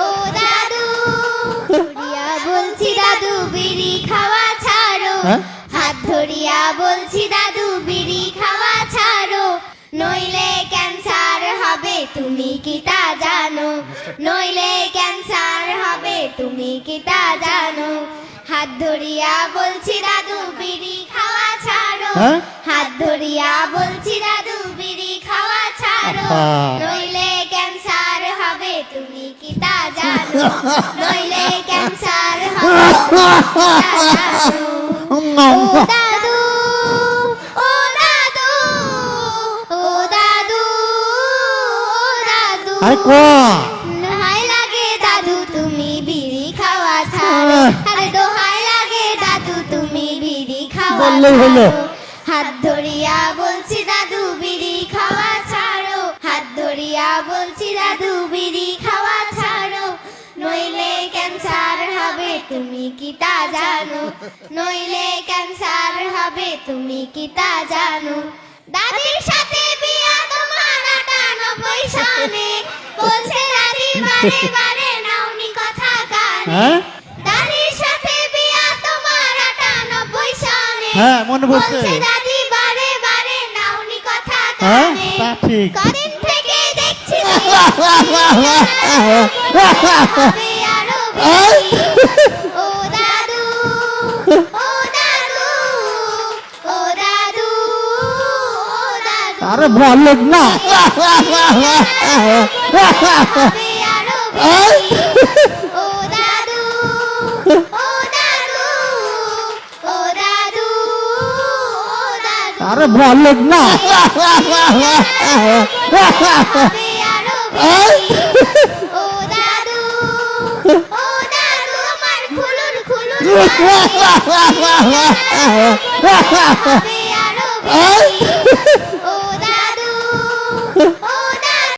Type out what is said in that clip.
ও দাদু ধরিয়া বলছি দাদু বিড়ি খাওয়া ছাড়ো, হাত ধরিয়া বলছি দাদু বিড়ি খাওয়া ছাড়ো, নইলে ক্যান্সার হবে তুমি কি তা জানো, নইলে ক্যান্সার হবে তুমি কি তা জানো। হাত ধরিয়া বলছি দাদু বিড়ি খাওয়া ছাড়ো, হাত ধরিয়া বলছি দাদু বিড়ি খাওয়া ছাড়ো, নইলে ক্যান্সার হবে তুমি কি তা জানো, নইলে ক্যান্সার হবে তুমি কি তা জানো। ও দাদু ও দাদু ও দাদু ও দাদু দোহাই লাগে দাদু তুমি বিড়ি খাওয়া ছাড়ো, আরে দোহাই লাগে দাদু তুমি বিড়ি খাওয়া ছাড়ো। হাত ধরিয়া বলছি দাদু বিড়ি খাওয়া ছাড়ো, হাত ধরিয়া বলছি দাদু বিড়ি খাওয়া ছাড়ো, নইলে ক্যান্সার হবে তুমি কি তা জানো, নইলে ক্যান্সার হবে তুমি কি তা জানো। দাদির সাথে বিয়া তোমার ৯৮ সনে, বলছে দাদি বারে বারে নাওনি কথা কানে, দাদির সাথে বিয়া তোমার ৯৮ সনে, মনে পড়ছে, বলছে দাদি বারে বারে নাওনি কথা কানে, কদিন থেকে দেখছি ও দাদু ও দাদু ও দাদু ও দাদু আরে বলেন না ও দাদু ও দাদু ও দাদু ও দাদু আরে বলেন না ও দাদু ও দাদু আমার খুলুন খুলুন ও